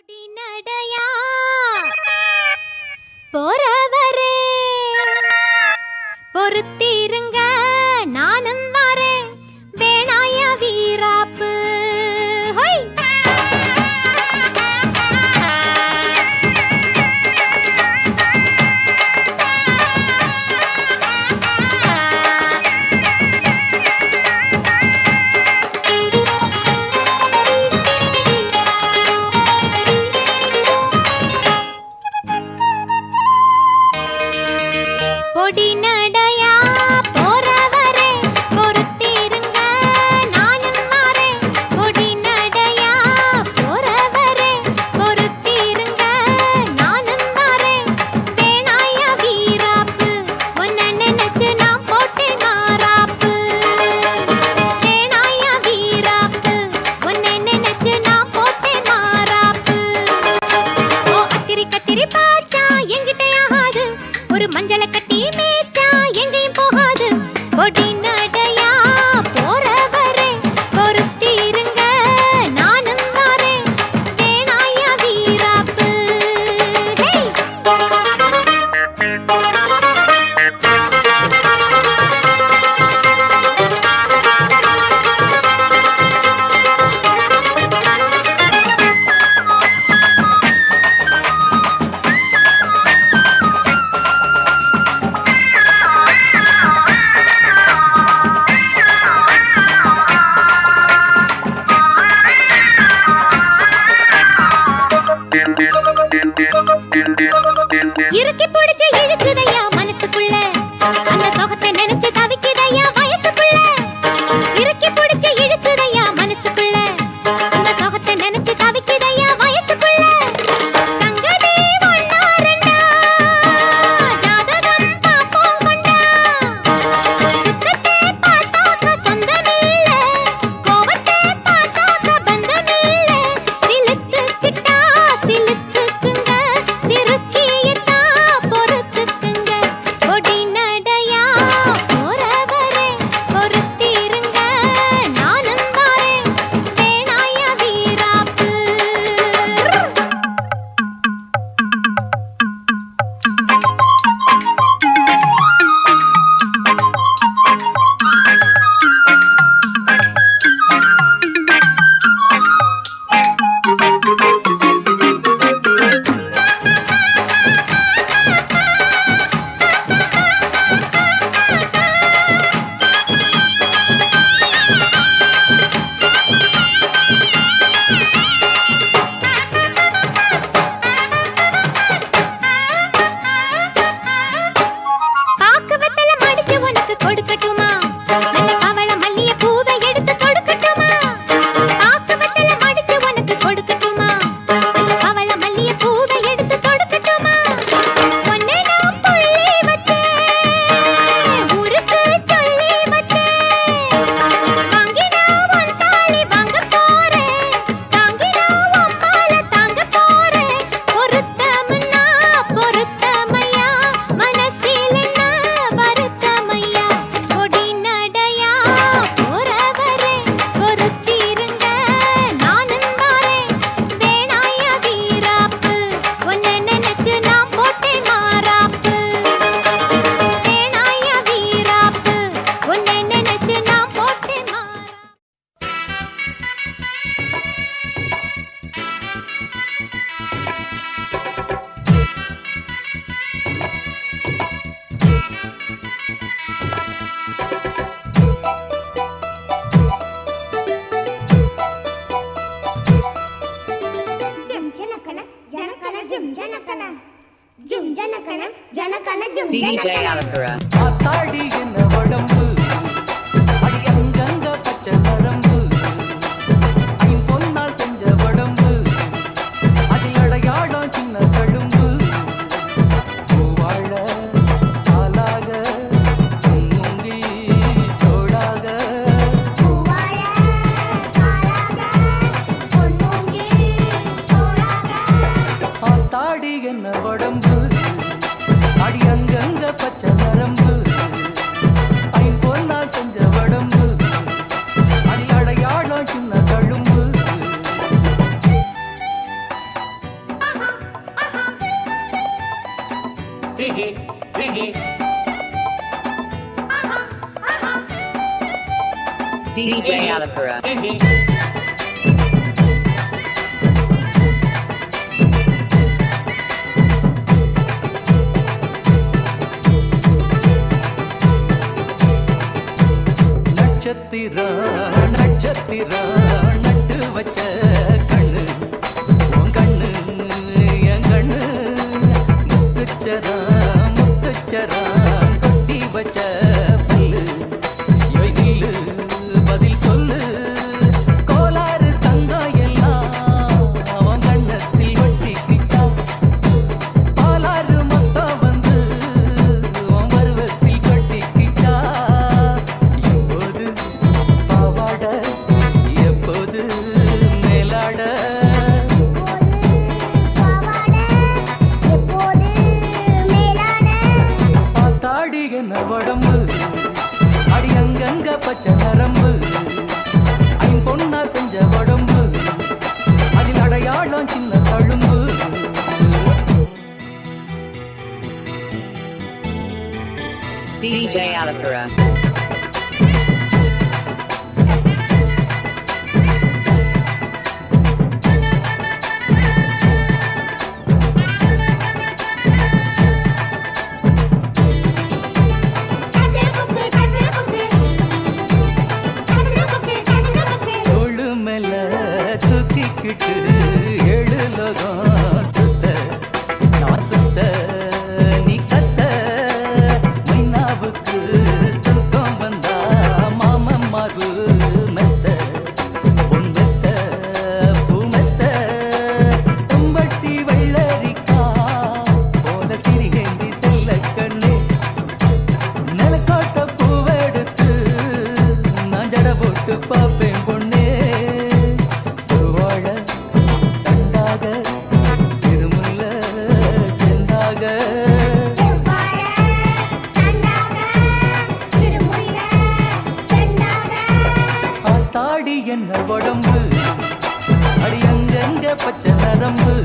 பொடி நடையா போறவரே பொறுத்திருங்க நானும் வரேன் வேணாய வீராப்பு பொடி நடையா போறவரே பொறுத்திருங்க நானும் வரேன் பொடி நடையா போறவரே பொறுத்திருங்க நானும் வரேன் வேணாய வீராப்பு உன்னை நினைச்சு நான் போட்டேன் மாறாப்பு வேணாய வீராப்பு உன்னை நினைச்சு நான் போட்டேன் மாறாப்பு ஓ அத்திரி கத்திரி பாச்சா எங்கிட்ட ஆகாது ஒரு மஞ்சளை கட்டி மேய்ச்சா எங்கேயும் போகாது பொடி நடையா போறவரே பொறுத்திருங்க நானும் வரேன் வேணாய வீராப்பு இறுக்கி பிடிச்சு இழுக்குதையா மனசுக்குள்ள அந்த சோகத்தை நினைச்சு தவிக்குதையா வயசுக்குள்ள இறுக்கி பிடிச்சு இழுக்குதையா மனசுக்குள்ள அந்த சோகத்தை நினைச்சு தவிக்குதையா வயசுக்குள்ள சங்கதி ஒண்ணா ரெண்டா ஜாதகம் பாப்போம் கொண்டா துக்கத்தை பார்த்தாக்க சொந்தமில்ல கோபத்தை பார்த்தாக்க பந்தமில்ல சிலுத்துக்கிட்டா சிலுத்துக்குங்க சிறுக்கியத்தா பொறுத்துக்குங்க பொடி நடையா போறவரே பொறுத்திருங்க நானும் வரேன் வேணாய வீராப்பு பாக்கு வெத்தல மடிச்சு உனக்கு கொடுக்கட்டுமா நல்ல கவள மல்லிய பூவை எடுத்து தொடுக்கட்டுமா பாக்கு வெத்தல மடிச்சு உனக்கு கொடுக்கட்டுமா நல்ல கவள மல்லிய பூவை எடுத்து தொடுக்கட்டுமா உன்னை நான் புள்ளி வச்சேன் ஊருக்கு சொல்லி வச்சேன் வாங்கினா உன் தாலி வாங்க போறேன் தாங்கினா உன் பால தாங்க போறேன் பொருத்தம்னா பொருத்தமையா மனசில் என்ன வருத்தமையா பொடி நடையா போறவரே பொறுத்திருங்க நானும் வரேன் வேணாய வீராப்பு உன்னை நினைச்சு நான் போட்டேன் மாறாப்பு வேணாய வீராப்பு உன்னை நினைச்சு நான் போட்டேன் மாறாப்பு Jum janakana, janakana, jum janakana, jum janakana, janakana, jum DJ janakana. Alakara. ஆத்தாடி என்ன உடம்பு அடி அங்கங்க பச்சை நரம்பு ஐம்பொன்னால் செஞ்ச உடம்பு அதில் அடையாளம் சின்ன கழும்பு பூவாழ ஆளாக முங்கி தோடாக பூவாழ காலாக, பொன்னூங்கி தோளாக. ஆத்தாடி என்ன உடம்பு அடி அங்கங்க பச்சை நரம்பு ஐம்பொன்னால் DJ Alapura. நட்சத்திரா நட்சத்திரா நட்டு வச்ச கண்ணு உன் கண்ணு என் கண்ணு முத்துச்சரா முத்துச்சரா கொட்டி வச்ச பல்லு யோய் நில்லு பதில் சொல்லு கோளாறு தங்கம் எல்லாம் அவன் கண்ணத்தில் ஒட்டிக்கிச்சா பாலாறு மொத்தம் வந்து உன் பருவத்தில் கொட்டிக்கிச்சா எப்போது பாவாட எப்போது மேலாட பார்த்தாடி என்ன உடம்பு அடி அங்கங்க பச்சை நரம்பு ஐம்பொன்னா செஞ்ச உடம்பு அதில் அடையாளம் சின்ன தழும்பு DJ Alapura. தோளு மேல தூக்கிக்கிட்டு ஏழு லோகம் சுத்த நான் சுத்த நீ கத்த மைனாவுக்கு தூக்கம் வந்தா மாமன் மாறு மெத்த பொன் மெத்த பூ மெத்த தும்பட்டி வெள்ளரிக்கா போல சிறிகேந்தி செல்ல கண்ணே நிலக்கோட்டை பூவெடுத்து நான் ஜட போட்டு பார்ப்பேன் பொண்ணே சுவாழ தண்டாக சிறுமுல்ல செந்தாக ஆத்தாடி என்ன உடம்பு அடி அங்கங்க பச்சை நரம்பு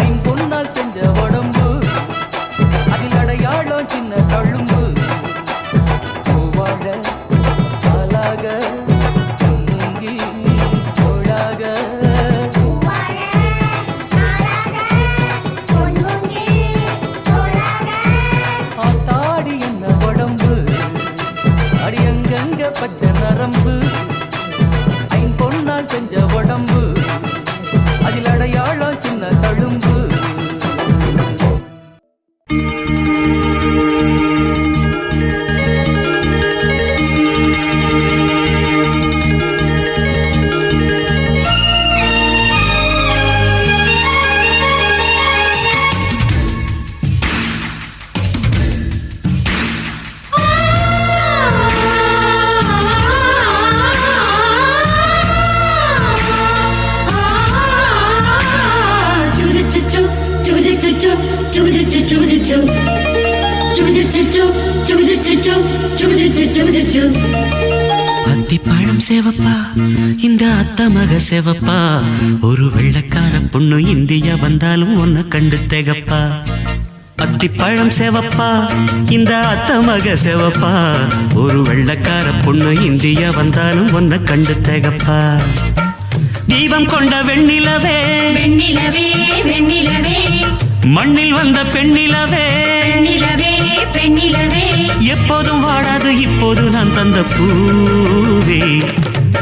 ஐம்பொன்னால் செஞ்ச உடம்பு அதில் அடையாளம் சின்ன தழும்பு பூவாழ பாலாக மூங்கி தோளாக ஆத்தாடி என்ன உடம்பு அடி அங்கங்க பச்சை நரம்பு ஐம்பொன்னால் செஞ்ச உடம்பு அதில் அடையாளம் சின்ன தழும்பு அத்திப்பழம் சேவப்பா இந்த அத்த மக சேவப்பா ஒரு வெள்ளக்கார பொண்ணு இந்தியா வந்தாலும் உன்னை கண்டு திகப்பா அத்திப்பழம் சேவப்பா இந்த அத்த மக சேவப்பா ஒரு வெள்ளக்கார பொண்ணு இந்தியா வந்தாலும் உன்னை கண்டு திகப்பா தீபம் கொண்ட வெண்ணிலவே வெண்ணிலவே வெண்ணிலவே மண்ணில் வந்த பெண்ணிலவே பெண்ணிலவே பெண்ணிலவே எப்போதும் வாடாது இப்போது நான் தந்த பூவே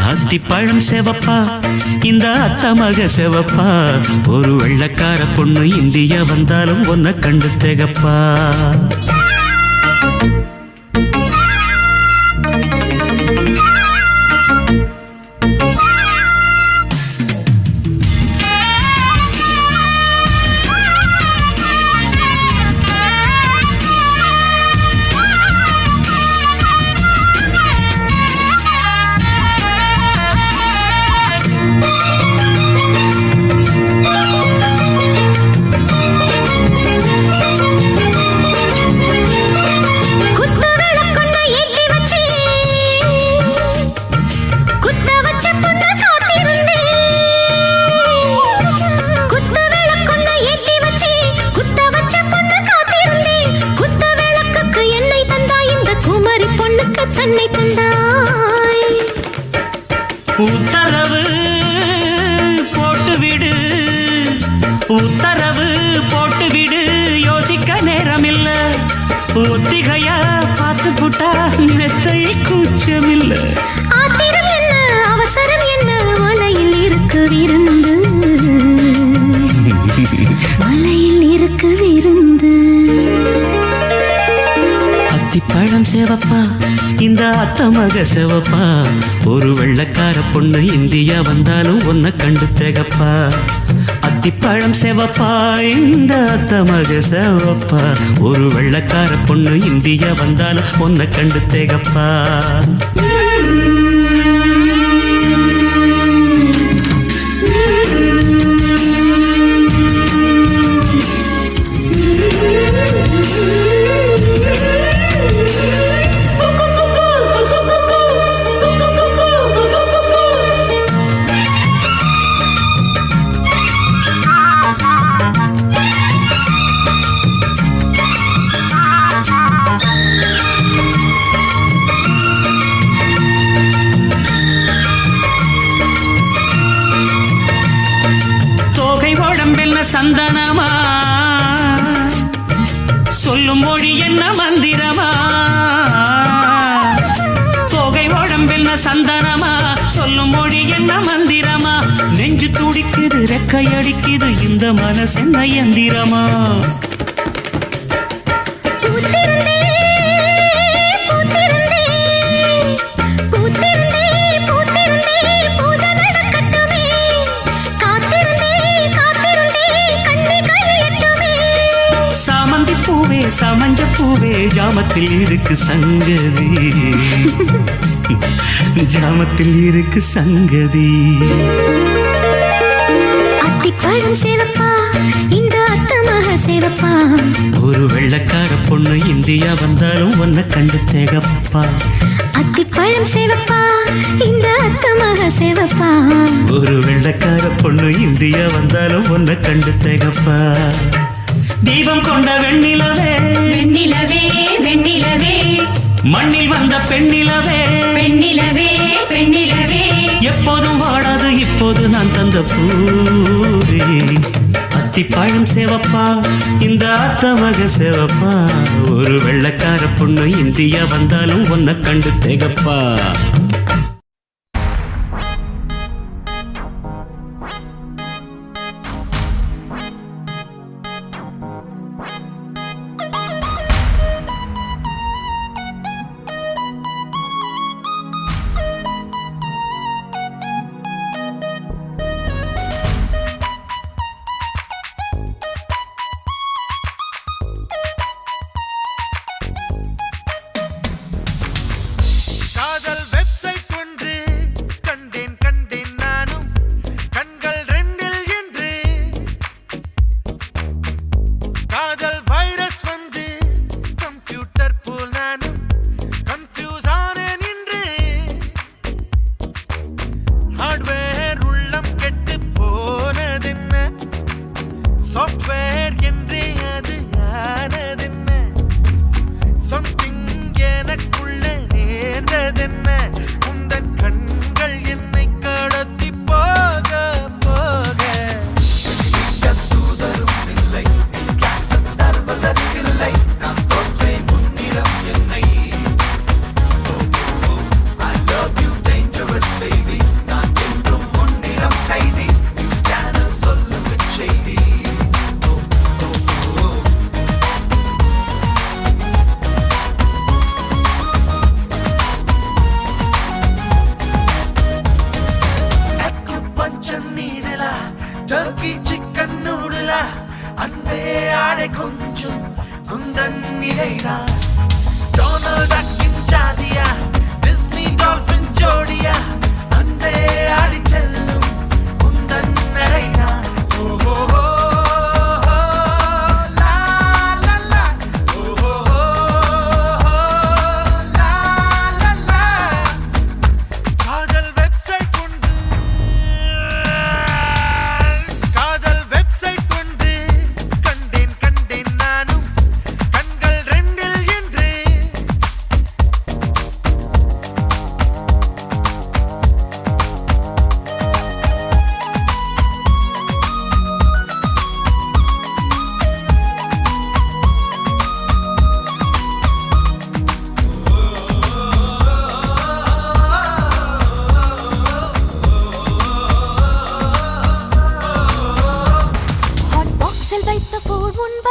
அத்திப்பழம் சேவப்பா இந்த அத்த மக சேவப்பா ஒரு வெள்ளக்கார பொண்ணு இந்தியா வந்தாலும் உன்னை கண்டு திகப்பா தொட்டா மெத்தை கூச்சமில்ல. ஆத்திரம் என்ன அவசரம் என்ன மலையில் இருக்கு விருந்து மலையில் இருக்கு விருந்து. அத்திப்பழம் சேவப்பா இந்த அத்தமக சேவப்பா ஒரு வெள்ளக்கார பொண்ணு இந்தியா வந்தாலும் உன்னை கண்டு திகப்பா. அத்திப்பழம் சேவப்பா இந்த அத்தமக சேவப்பா ஒரு வெள்ளக்கார பொண்ணு இந்தியா வந்தாலும் உன்னை கண்டு திகப்பா. சந்தனமா சொல்லும் மொழி என்ன மந்திரமா. தோகை உடம்பென்ன சந்தனமா சொல்லும் மொழி என்ன மந்திரமா. நெஞ்சு துடிக்குது ரெக்கையடிக்குது இந்த மனசென்ன எந்திரமா. பூவே சமஞ்ச பூவே ஜாமத்தில் இருக்கு சங்கதி ஜாமத்தில் இருக்கு சங்கதி. அத்திப்பழம் சேவப்பா இந்த அத்தமக சேவப்பா ஒரு வெள்ளக்கார பொண்ணு இந்தியா வந்தாலும் உன்னை கண்டு திகப்பா. அத்திப்பழம் சேவப்பா இந்த அத்தமக சேவப்பா ஒரு வெள்ளக்கார பொண்ணு இந்தியா வந்தாலும் உன்னை கண்டு திகப்பா. தீபம் கொண்ட வெண்ணிலவே வெண்ணிலவே வெண்ணிலவே மண்ணில் வந்த பெண்ணிலவே பெண்ணிலவே பெண்ணிலவே எப்போதும் வாடாது இப்போது நான் தந்த பூவே. அத்திப்பழம் சேவப்பா இந்த அத்தமக சேவப்பா ஒரு வெள்ளக்கார பொண்ணு இந்தியா வந்தாலும் உன்னை கண்டு திகப்பா.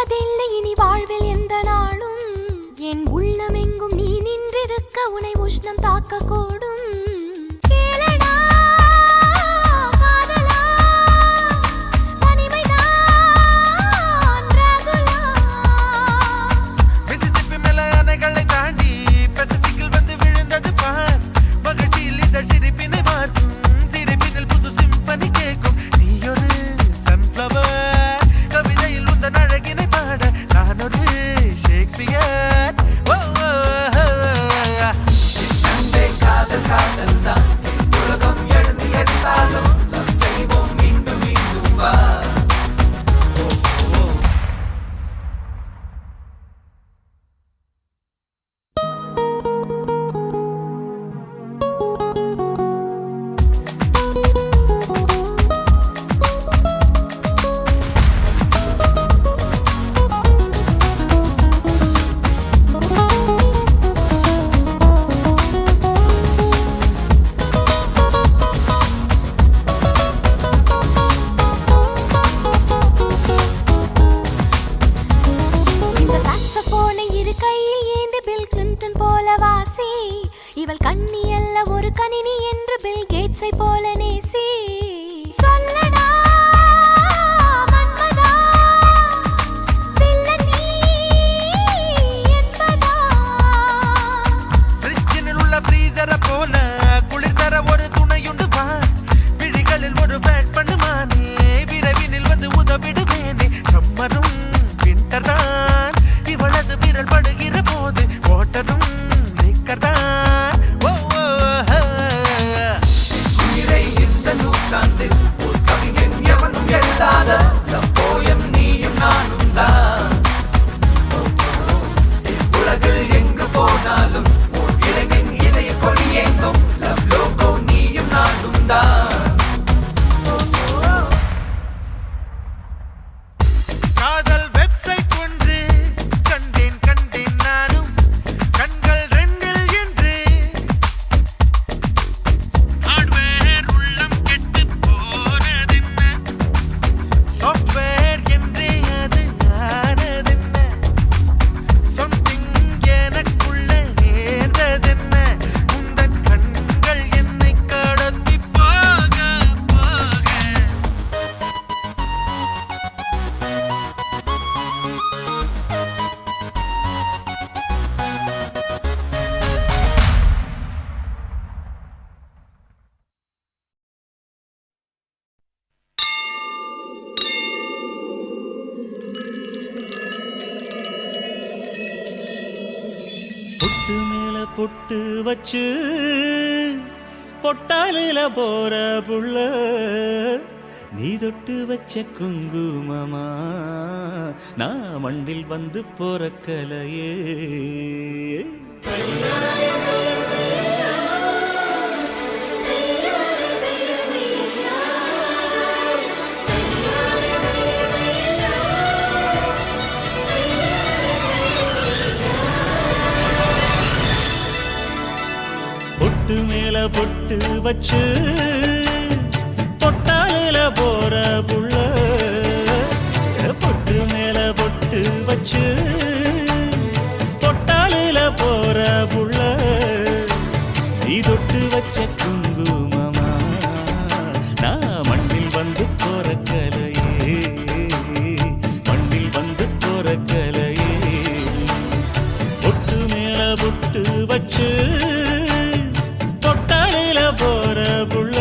போவதில்லை இனி வாழ்வில் எந்த நாளும். என் உள்ளமெங்கும் நீ நின்றிருக்க உனை உஷ்ணம் தாக்க கூடும். கேளடா காதலா, தனிமைதான் ராகுலா. மிசிசிப்பி மேல அணைகளை தாண்டி பசிபிக்கில் வந்து விழுந்தது பார். மகிழ்ச்சியில் இதழ் சிரிப்பினை மாற்றும், சிரிப்பினில் புது சிம்பனி கேட்கும். நீ ஒரு சன்ஃப்ளவர், கவிதையில் உந்தன் அழகினை பாட நான் ஒரு ஷேக்ஸ்பியர். ஓ, ஓ, ஓ, ஓ. காதல் காதல் தான் உலகம் எழுந்து எரிந்தாலும் செய்வோம் மீண்டும் மீண்டும் வா. இந்த சாக்ஸபோனை இரு கையில் ஏந்தி பில் கிளின்டன் போல வாசி. இவள் கண்ணி அல்ல ஒரு கணினி என்று பில் கேட்ஸை போல நேசி. சொல்லடா மன்மதா, வில்லன் நீ என்பதா. ஃப்ரிட்ஜினில் உள்ள ஃப்ரீசரை போல குளிர் தர ஒரு துணையுண்டு வா. விழிகளில் ஒரு பேட் பண்ணுமானே, விரைவினில் வந்து உதவிடுவேனே. சம்மரும் விண்டர்தான், இவளது விரல் படுகிற போது ஓட்டரும் நிக்கர்தான். ஓ, ஓ, ஓ. உயிரை இந்த நூற்றாண்டில் ஒரு கவிஞன் எவனும் எழுதாத போயம் நீயும் நானும் தான். உலகில் எங்கு போனாலும் ஓர் இளைஞன் இதய கொடியேந்தும் லவ் லோகோ நீயும் நானும் தான். காதல் வெப்சைட் ஒன்று கண்டேன் கண்டேன் நானும், கண்கள் ரெண்டில் என்று. ஹார்ட்வேர் உள்ளம் கெட்டு போனதென்ன, சாஃப்ட்வேர் என்றே அது ஆனதென்ன. சம்திங் எனக்குள்ள நேர்ந்ததென்ன, உந்தன் கண்கள் என்னை கடத்தி போக போக. பொட்டு மேல பொட்டு வச்சு பொட்டாலில போற புள்ள, நீ தொட்டு வச்ச குங்குமமா நான் மண்டில் வந்து போறக்கலையே. பொட்டு மேல பொட்டு வச்சு பொட்டாலில போற புள்ள, பொட்டு மேல பொட்டு வச்சு பொட்டாலில போற புள்ள, நீ தொட்டு வச்ச குங்குமமா நான் மண்ணில் வந்து போறக்கலையே, மண்ணில் வந்து போறக்கலையே. பொட்டு மேல பொட்டு வச்சு பொட்டாலில போற புள்ள.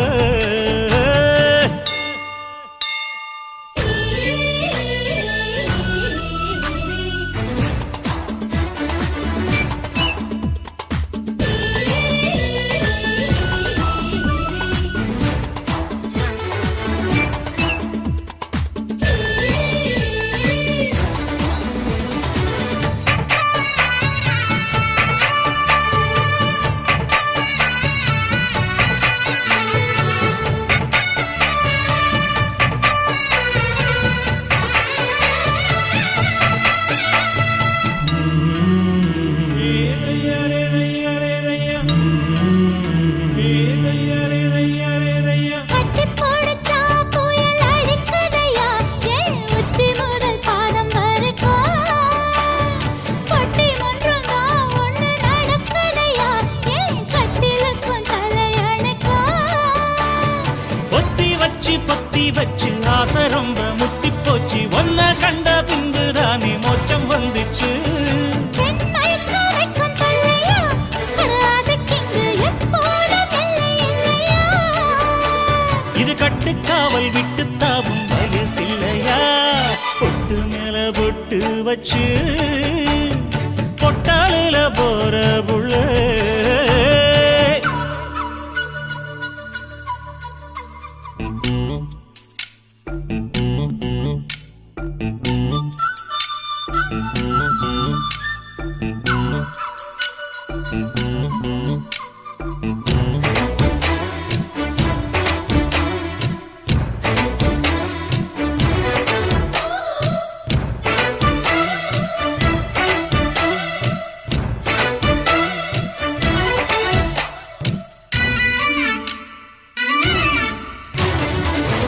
பொட்டு வச்சு பொட்டாலில போற புள்ள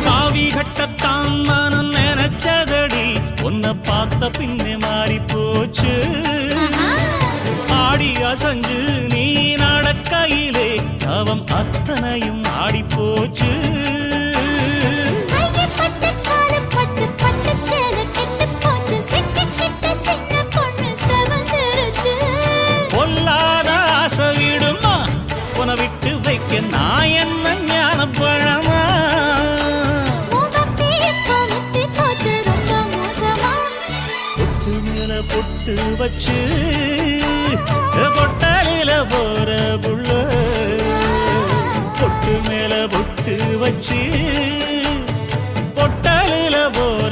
காவி கட்டத்தான் மனம் நினைச்சதடி உன்னை பார்த்த பின்னே மாறி போச்சு ஆடி அசஞ்சு நீ நடக்கையிலே அவன் அத்தனையும் ஆடி போச்சு கையப்பட்டு காலப்பட்டு பட்டு சேலை கெட்டு போச்சு சிக்கிக்கிட்ட சின்ன பொண்ணு செவந்திருச்சு பொல்லாத ஆசை விடுமா உன விட்டு வைக்க நான் என்ன ஞான பழமா முகத்தே கொளுத்தி போச்சு ரொம்ப மோசமா பொட்டு மேல பொட்டு வச்சு பொட்டாலில போற புள்ள பொட்டு மேல பொட்டு வச்சு பொட்டாலில போற